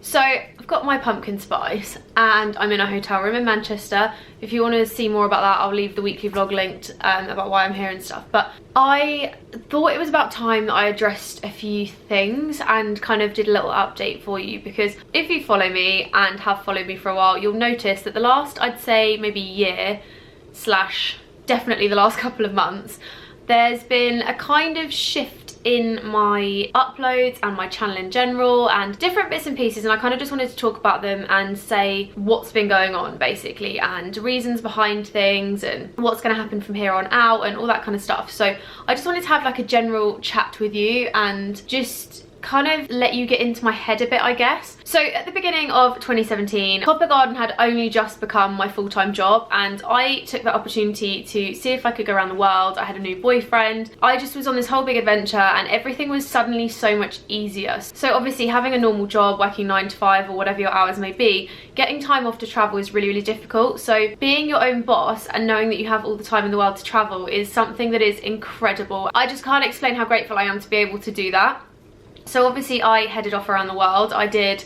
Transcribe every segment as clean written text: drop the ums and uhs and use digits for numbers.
So I've got my pumpkin spice and I'm in a hotel room in Manchester. If you want to see more about that, I'll leave the weekly vlog linked about why I'm here and stuff. But I thought it was about time that I addressed a few things and kind of did a little update for you, because if you follow me and have followed me for a while, you'll notice that the last, I'd say maybe year slash definitely the last couple of months, there's been a kind of shift in my uploads and my channel in general and different bits and pieces, and I kind of just wanted to talk about them and say what's been going on basically, and reasons behind things and what's going to happen from here on out and all that kind of stuff. So I just wanted to have like a general chat with you and just kind of let you get into my head a bit, I guess. So at the beginning of 2017, Copper Garden had only just become my full-time job, and I took that opportunity to see if I could go around the world. I had a new boyfriend. I just was on this whole big adventure and everything was suddenly so much easier. So obviously having a normal job, working 9 to 5 or whatever your hours may be, getting time off to travel is really, really difficult. So being your own boss and knowing that you have all the time in the world to travel is something that is incredible. I just can't explain how grateful I am to be able to do that. So obviously I headed off around the world. I did,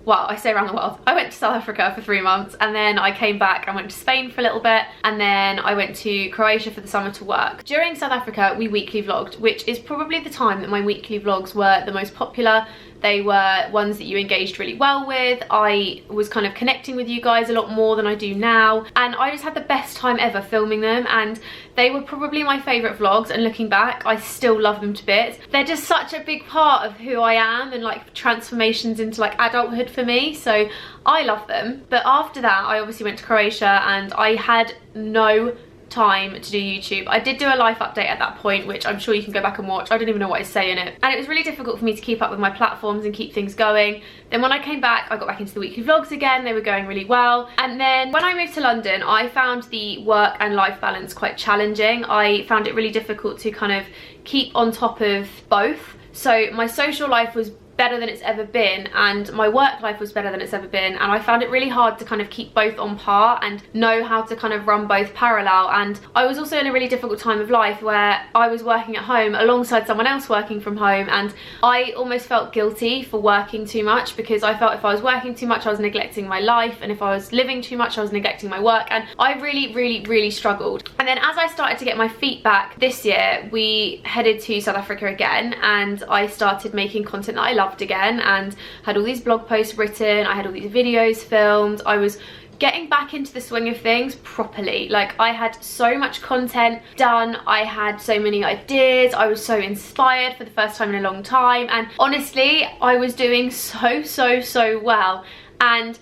well, I say around the world. I went to South Africa for 3 months and then I came back and went to Spain for a little bit, and then I went to Croatia for the summer to work. During South Africa, we weekly vlogged, which is probably the time that my weekly vlogs were the most popular. They were ones that you engaged really well with. I was kind of connecting with you guys a lot more than I do now, and I just had the best time ever filming them, and they were probably my favourite vlogs, and looking back I still love them to bits. They're just such a big part of who I am and like transformations into like adulthood for me, so I love them. But after that I obviously went to Croatia and I had no time to do YouTube. I did do a life update at that point, which I'm sure you can go back and watch. I don't even know what I say in it, and it was really difficult for me to keep up with my platforms and keep things going. Then when I came back, I got back into the weekly vlogs again. They were going really well, and then when I moved to London, I found the work and life balance quite challenging. I found it really difficult to kind of keep on top of both. So my social life was better than it's ever been and my work life was better than it's ever been, and I found it really hard to kind of keep both on par and know how to kind of run both parallel. And I was also in a really difficult time of life where I was working at home alongside someone else working from home, and I almost felt guilty for working too much, because I felt if I was working too much I was neglecting my life, and if I was living too much I was neglecting my work, and I really struggled. And then as I started to get my feet back this year, we headed to South Africa again, and I started making content that I loved again and had all these blog posts written. I had all these videos filmed. I was getting back into the swing of things properly. Like I had so much content done, I had so many ideas, I was so inspired for the first time in a long time, and honestly I was doing so well. And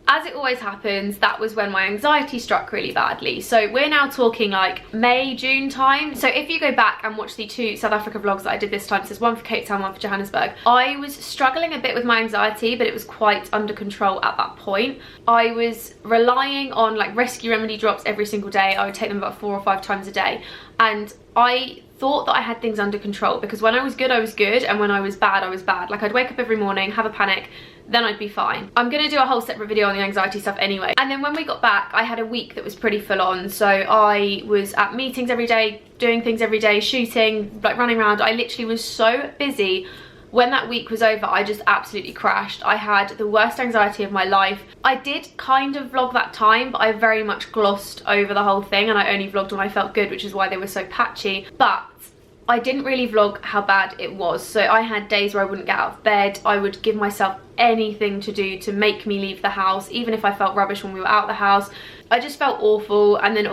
as it always happens, that was when my anxiety struck really badly. So we're now talking like May, June time. So if you go back and watch the 2 South Africa vlogs that I did this time, so there's one for Cape Town, one for Johannesburg, I was struggling a bit with my anxiety, but it was quite under control at that point. I was relying on like Rescue Remedy drops every single day. I would take them about 4 or 5 times a day, and I thought that I had things under control, because when I was good, and when I was bad, I was bad. Like I'd wake up every morning, have a panic, then I'd be fine. I'm gonna do a whole separate video on the anxiety stuff anyway. And then when we got back, I had a week that was pretty full on. So I was at meetings every day, doing things every day, shooting, like running around. I literally was so busy. When that week was over, I just absolutely crashed. I had the worst anxiety of my life. I did kind of vlog that time, but I very much glossed over the whole thing, and I only vlogged when I felt good, which is why they were so patchy. But I didn't really vlog how bad it was. So I had days where I wouldn't get out of bed. I would give myself anything to do to make me leave the house, even if I felt rubbish when we were out of the house. I just felt awful. And then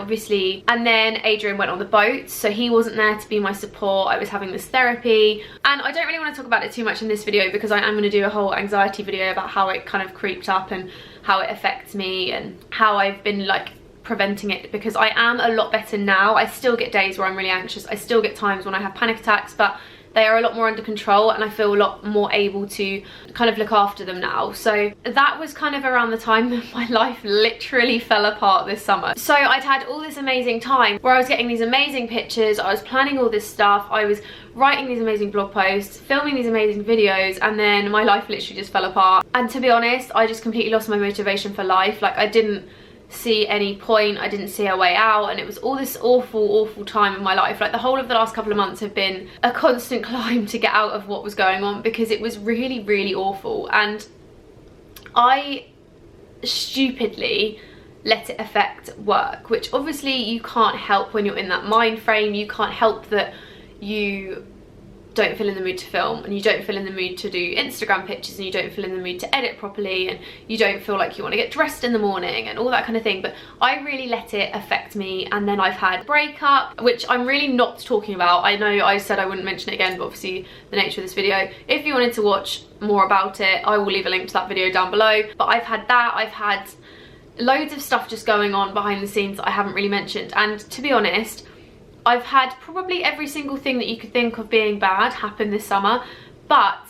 Adrian went on the boat, so he wasn't there to be my support. I was having this therapy, and I don't really want to talk about it too much in this video, because I am going to do a whole anxiety video about how it kind of creeped up and how it affects me and how I've been like preventing it, because I am a lot better now. I still get days where I'm really anxious, I still get times when I have panic attacks, but they are a lot more under control and I feel a lot more able to kind of look after them now. So that was kind of around the time that my life literally fell apart this summer. So I'd had all this amazing time where I was getting these amazing pictures, I was planning all this stuff, I was writing these amazing blog posts, filming these amazing videos, and then my life literally just fell apart. And to be honest, I just completely lost my motivation for life. Like I didn't see any point, I didn't see a way out, and it was all this awful time in my life. Like the whole of the last couple of months have been a constant climb to get out of what was going on, because it was really awful. And I stupidly let it affect work, which obviously you can't help when you're in that mind frame. You can't help that you don't feel in the mood to film, and you don't feel in the mood to do Instagram pictures, and you don't feel in the mood to edit properly, and you don't feel like you want to get dressed in the morning and all that kind of thing. But I really let it affect me, and then I've had a breakup, which I'm really not talking about. I know I said I wouldn't mention it again, but obviously the nature of this video, if you wanted to watch more about it, I will leave a link to that video down below. But I've had that, I've had loads of stuff just going on behind the scenes that I haven't really mentioned, and to be honest, I've had probably every single thing that you could think of being bad happen this summer, but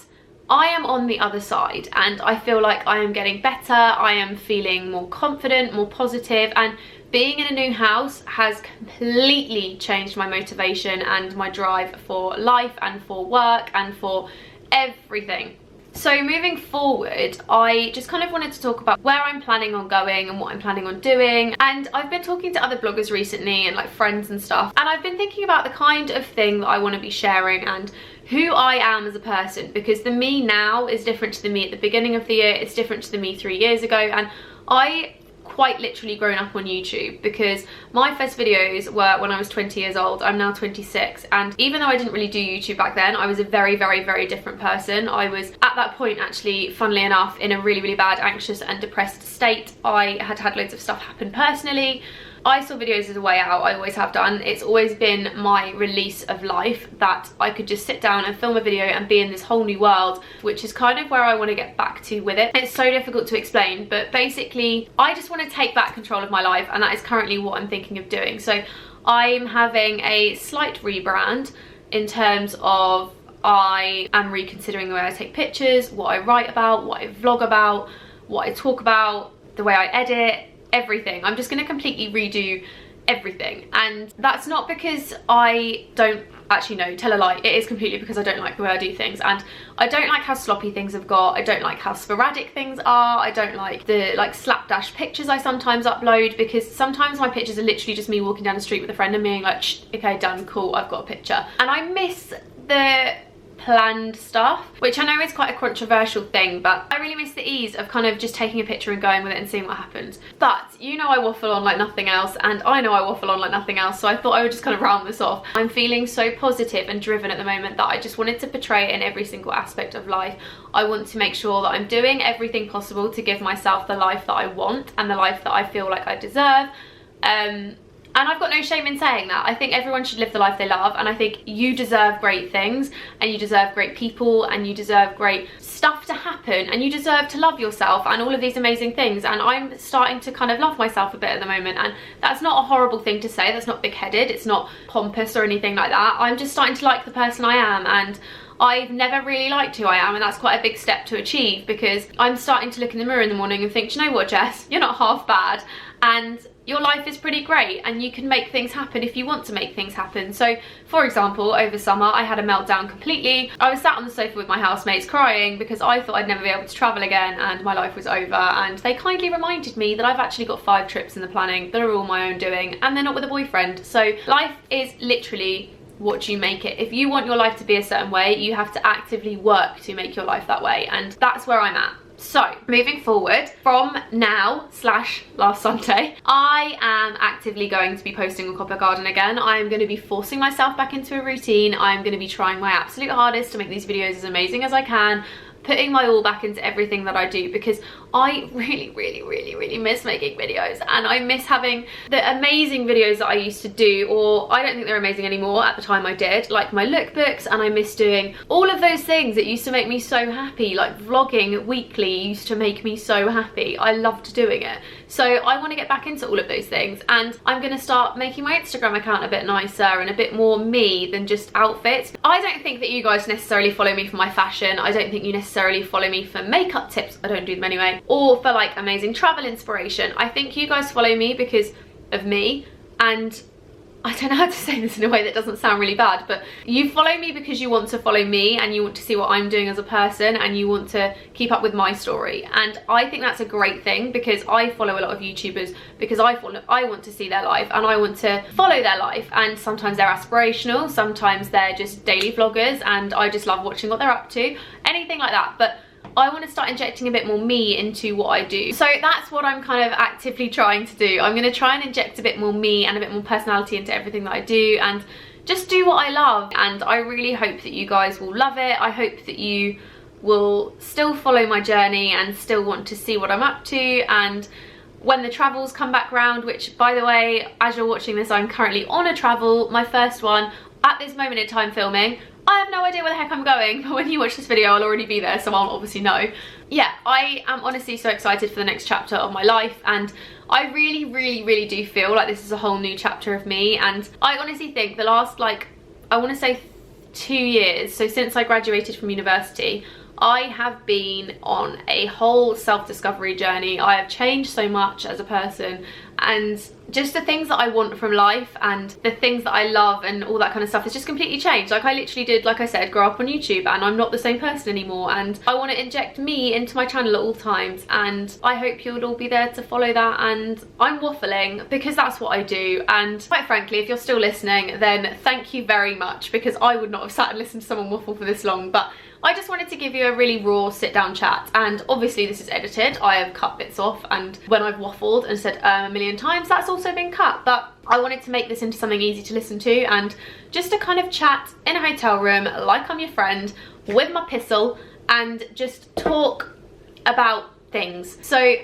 I am on the other side, and I feel like I am getting better. I am feeling more confident, more positive, and being in a new house has completely changed my motivation and my drive for life and for work and for everything. So moving forward, I just kind of wanted to talk about where I'm planning on going and what I'm planning on doing. And I've been talking to other bloggers recently and like friends and stuff, and I've been thinking about the kind of thing that I want to be sharing and who I am as a person, because the me now is different to the me at the beginning of the year. It's different to the me 3 years ago, and I quite literally grown up on YouTube, because my first videos were when I was 20 years old. I'm now 26, and even though I didn't really do YouTube back then, I was a very, very, very different person. I was at that point, actually, funnily enough, in a really, really bad, anxious and depressed state. I had had loads of stuff happen personally. I saw videos as a way out. I always have done. It's always been my release of life, that I could just sit down and film a video and be in this whole new world, which is kind of where I want to get back to with it. It's so difficult to explain, but basically I just want to take back control of my life, and that is currently what I'm thinking of doing. So I'm having a slight rebrand in terms of I am reconsidering the way I take pictures, what I write about, what I vlog about, what I talk about, the way I edit, everything. I'm just going to completely redo everything, and that's not because I don't actually know, tell a lie, it is completely because I don't like the way I do things, and I don't like how sloppy things have got. I don't like how sporadic things are. I don't like the slapdash pictures I sometimes upload, because sometimes my pictures are literally just me walking down the street with a friend and being like, shh, okay, done, cool, I've got a picture. And I miss the planned stuff, which I know is quite a controversial thing, but I really miss the ease of kind of just taking a picture and going with it and seeing what happens. But you know I waffle on like nothing else, and I know I waffle on like nothing else, so I thought I would just kind of round this off. I'm feeling so positive and driven at the moment that I just wanted to portray it in every single aspect of life. I want to make sure that I'm doing everything possible to give myself the life that I want and the life that I feel like I deserve. And I've got no shame in saying that. I think everyone should live the life they love, and I think you deserve great things, and you deserve great people, and you deserve great stuff to happen, and you deserve to love yourself and all of these amazing things. And I'm starting to kind of love myself a bit at the moment, and that's not a horrible thing to say. That's not big-headed, it's not pompous or anything like that. I'm just starting to like the person I am, and I've never really liked who I am, and that's quite a big step to achieve, because I'm starting to look in the mirror in the morning and think, do you know what, Jess, you're not half bad, and your life is pretty great, and you can make things happen if you want to make things happen. So for example, over summer I had a meltdown completely. I was sat on the sofa with my housemates crying because I thought I'd never be able to travel again and my life was over, and they kindly reminded me that I've actually got 5 trips in the planning that are all my own doing, and they're not with a boyfriend. So life is literally what you make it. If you want your life to be a certain way, you have to actively work to make your life that way, and that's where I'm at. So moving forward, from now / last Sunday, I am actively going to be posting on Copper Garden again. I'm going to be forcing myself back into a routine. I'm going to be trying my absolute hardest to make these videos as amazing as I can, putting my all back into everything that I do, because I really miss making videos, and I miss having the amazing videos that I used to do, or I don't think they're amazing anymore, at the time I did, like my lookbooks, and I miss doing all of those things that used to make me so happy, like vlogging weekly used to make me so happy. I loved doing it. So I want to get back into all of those things, and I'm going to start making my Instagram account a bit nicer and a bit more me than just outfits. I don't think that you guys necessarily follow me for my fashion. I don't think you necessarily follow me for makeup tips, I don't do them anyway, or for like amazing travel inspiration. I think you guys follow me because of me, and I don't know how to say this in a way that doesn't sound really bad, but you follow me because you want to follow me, and you want to see what I'm doing as a person, and you want to keep up with my story. And I think that's a great thing, because I follow a lot of YouTubers because I want to see their life and I want to follow their life, and sometimes they're aspirational, sometimes they're just daily vloggers, and I just love watching what they're up to, anything like that. But I want to start injecting a bit more me into what I do. So that's what I'm kind of actively trying to do. I'm going to try and inject a bit more me and a bit more personality into everything that I do, and just do what I love. And I really hope that you guys will love it. I hope that you will still follow my journey and still want to see what I'm up to. And when the travels come back round, which by the way, as you're watching this, I'm currently on a travel, my first one at this moment in time filming. I have no idea where the heck I'm going, but when you watch this video I'll already be there, so I'll obviously know. Yeah, I am honestly so excited for the next chapter of my life, and I really do feel like this is a whole new chapter of me. And I honestly think the last, like, I want to say 2 years, so since I graduated from university, I have been on a whole self-discovery journey. I have changed so much as a person, and just the things that I want from life and the things that I love and all that kind of stuff has just completely changed. Like, I literally did, like I said, grow up on YouTube, and I'm not the same person anymore, and I want to inject me into my channel at all times, and I hope you'll all be there to follow that. And I'm waffling because that's what I do, and quite frankly, if you're still listening, then thank you very much, because I would not have sat and listened to someone waffle for this long. But I just wanted to give you a really raw sit down chat, and obviously this is edited. I have cut bits off, and when I've waffled and said a million times, that's also been cut. But I wanted to make this into something easy to listen to, and just to kind of chat in a hotel room like I'm your friend with my pistol, and just talk about things. So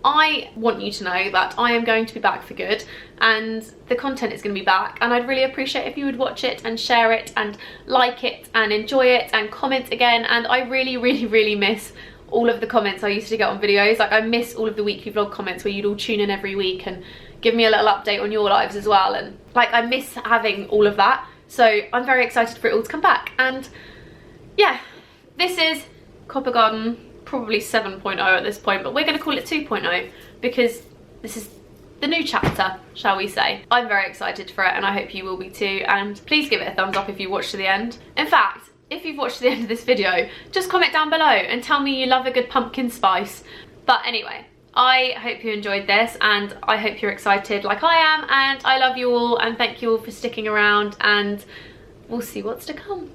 I want you to know that I am going to be back for good, and the content is going to be back, and I'd really appreciate if you would watch it and share it and like it and enjoy it and comment again. And I really miss all of the comments I used to get on videos. Like, I miss all of the weekly vlog comments where you'd all tune in every week and give me a little update on your lives as well, and like, I miss having all of that. So I'm very excited for it all to come back. And yeah, this is Copper Garden, probably 7.0 at this point, but we're going to call it 2.0 because this is the new chapter, shall we say. I'm very excited for it, and I hope you will be too. And please give it a thumbs up if you watched to the end. In fact, if you've watched to the end of this video, just comment down below and tell me you love a good pumpkin spice. But anyway, I hope you enjoyed this, and I hope you're excited like I am, and I love you all, and thank you all for sticking around, and we'll see what's to come.